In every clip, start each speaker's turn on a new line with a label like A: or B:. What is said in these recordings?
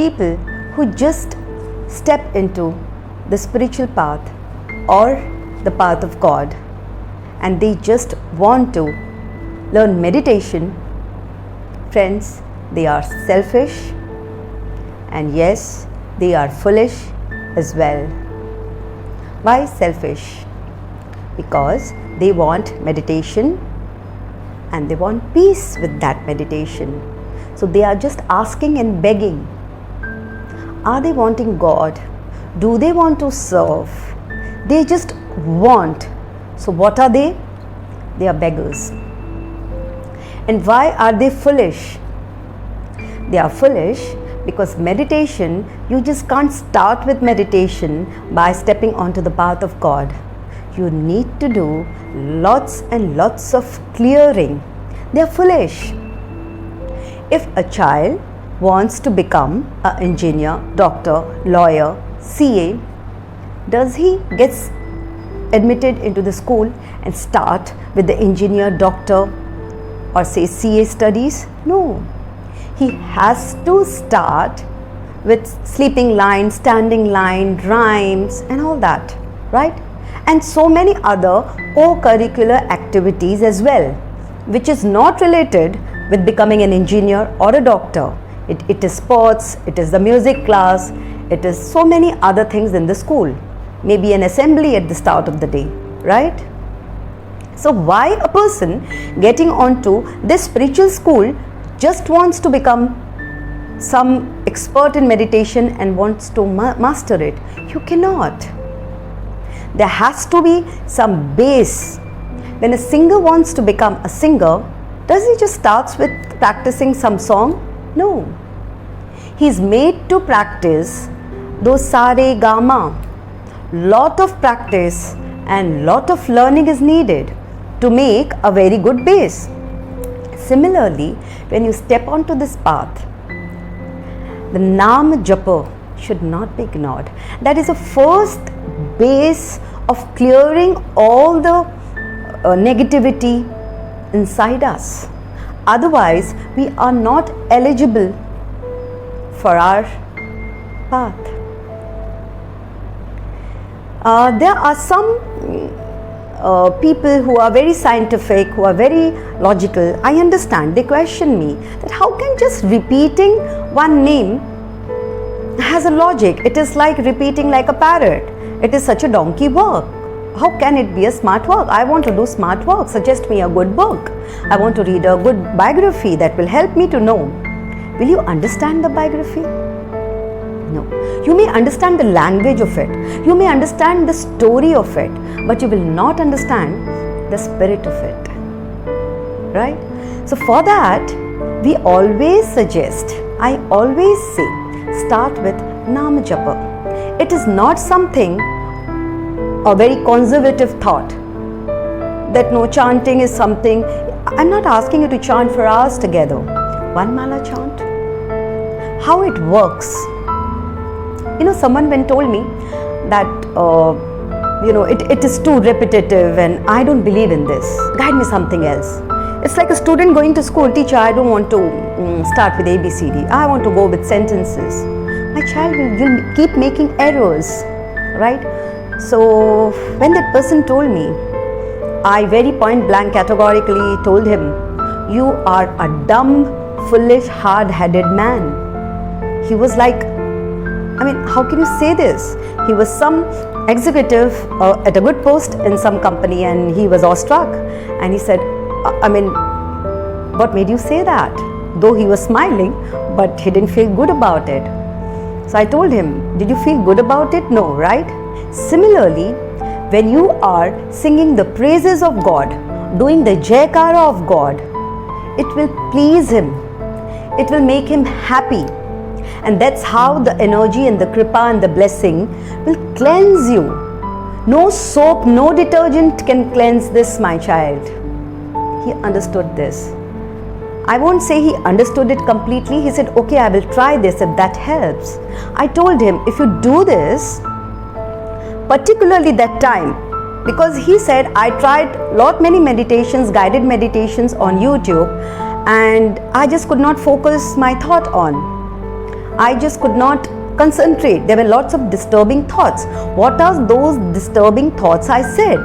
A: people who just step into the spiritual path or the path of God, and they just want to learn meditation, friends, they are selfish, and yes, they are foolish as well. Why selfish? Because they want meditation and they want peace with that meditation. So they are just asking and begging. Are they wanting God? Do they want to serve? They just want. So what are they? They are beggars. And why are they foolish? They are foolish because meditation, you just can't start with meditation by stepping onto the path of God. You need to do lots and lots of clearing. They are foolish. If a child wants to become an engineer, doctor, lawyer, CA, does he get admitted into the school and start with the engineer, doctor, or say CA studies? No. He has to start with sleeping line, standing line, rhymes and all that, right? And so many other co-curricular activities as well, which is not related with becoming an engineer or a doctor. It is sports, it is the music class, it is so many other things in the school. Maybe an assembly at the start of the day, right? So why a person getting onto this spiritual school just wants to become some expert in meditation and wants to master it? You cannot. There has to be some base. When a singer wants to become a singer, does he just starts with practicing some song? No. He's made to practice those sa re ga ma. Lot of practice and lot of learning is needed to make a very good base. Similarly, when you step onto this path, the Nam Japa should not be ignored. That is the first base of clearing all the negativity inside us. Otherwise, we are not eligible for our path. There are some people who are very scientific, who are very logical. I understand, they question me that how can just repeating one name has a logic? It is like repeating like a parrot. It is such a donkey work. How can it be a smart work? I want to do smart work. Suggest me a good book. I want to read a good biography that will help me to know. Will you understand the biography? No. You may understand the language of it. You may understand the story of it, but you will not understand the spirit of it. Right? So for that, we always suggest, I always say, start with Nam Japa. It is not something, a very conservative thought, that no, chanting is something. I'm not asking you to chant for hours together. One mala chant. How it works. You know, someone when told me that, it is too repetitive and I don't believe in this. Guide me something else. It's like a student going to school. Teacher, I don't want to start with ABCD. I want to go with sentences. My child will keep making errors, right? So when that person told me, I very point blank categorically told him, you are a dumb, foolish, hard-headed man. He was like, how can you say this? He was some executive at a good post in some company and he was awestruck. And he said, what made you say that? Though he was smiling, but he didn't feel good about it. So I told him, did you feel good about it? No, right? Similarly, when you are singing the praises of God, doing the Jaykara of God, it will please Him. It will make Him happy. And that's how the energy and the kripa and the blessing will cleanse you. No soap, no detergent can cleanse this, my child. He understood this. I won't say he understood it completely. He said, okay, I will try this if that helps. I told him, if you do this, particularly that time, because he said, I tried many meditations, guided meditations on YouTube, and I just could not focus my thought on. I just could not concentrate. There were lots of disturbing thoughts. What are those disturbing thoughts I said?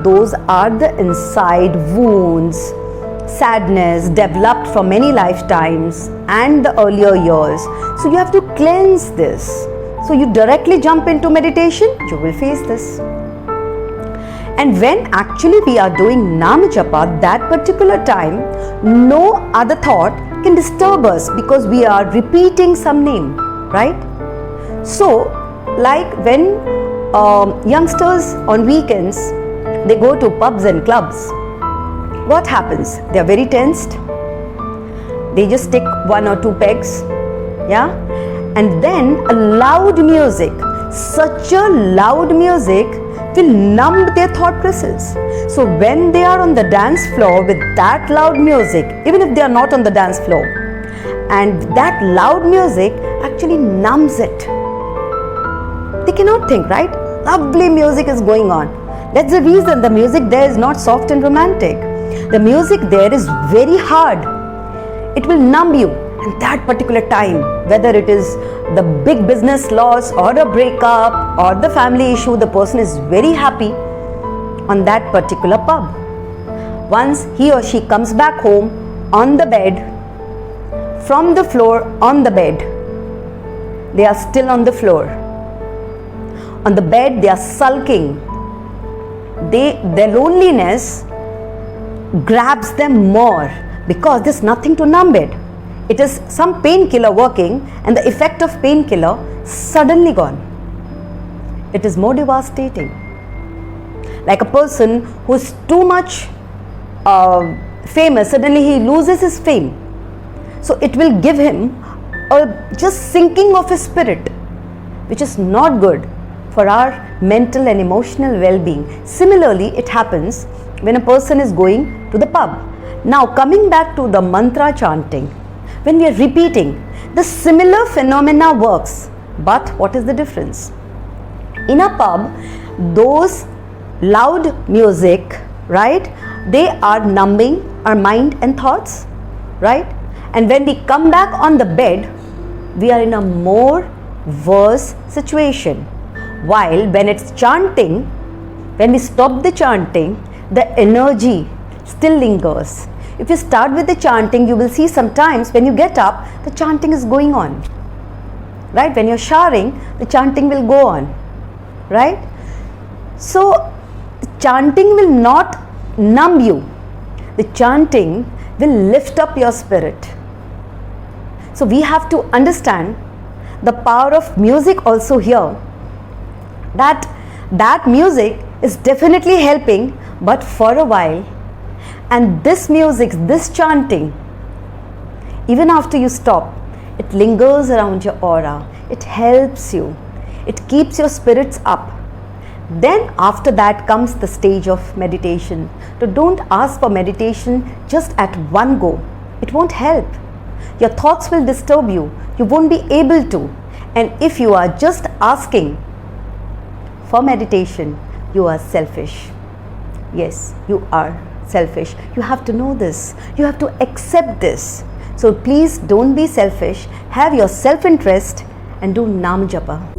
A: Those are the inside wounds, sadness developed from many lifetimes and the earlier years. So you have to cleanse this. So you directly jump into meditation, you will face this. And when actually we are doing Nam Japa, that particular time, no other thought can disturb us because we are repeating some name, right? So, like when youngsters on weekends, they go to pubs and clubs, what happens? They are very tensed. They just take 1 or 2 pegs, yeah? And then a loud music, such a loud music will numb their thought process. So when they are on the dance floor with that loud music, even if they are not on the dance floor, and that loud music actually numbs it. They cannot think, right? Lovely music is going on. That's the reason the music there is not soft and romantic. The music there is very hard. It will numb you. And that particular time, whether it is the big business loss or a breakup or the family issue, the person is very happy on that particular pub. Once he or she comes back home on the bed, from the floor on the bed, they are still on the floor. On the bed, they are sulking. Their loneliness grabs them more because there's nothing to numb it. It is some painkiller working and the effect of painkiller suddenly gone. It is more devastating. Like a person who is too much famous, suddenly he loses his fame. So it will give him a just sinking of his spirit, which is not good for our mental and emotional well-being. Similarly, it happens when a person is going to the pub. Now coming back to the mantra chanting, when we are repeating, the similar phenomena works. But what is the difference? In a pub, those loud music, right, they are numbing our mind and thoughts, right? And when we come back on the bed, we are in a more worse situation. While when it's chanting, when we stop the chanting, the energy still lingers. If you start with the chanting, you will see sometimes when you get up, the chanting is going on, right? When you're showering, the chanting will go on, right? So the chanting will not numb you. The chanting will lift up your spirit. So we have to understand the power of music also here. That music is definitely helping, but for a while. And this music, this chanting, even after you stop, it lingers around your aura. It helps you. It keeps your spirits up. Then after that comes the stage of meditation. So don't ask for meditation just at one go. It won't help. Your thoughts will disturb you. You won't be able to. And if you are just asking for meditation, you are selfish. Yes, you are selfish. You have to know this. You have to accept this. So please don't be selfish. Have your self-interest and do Nam Japa.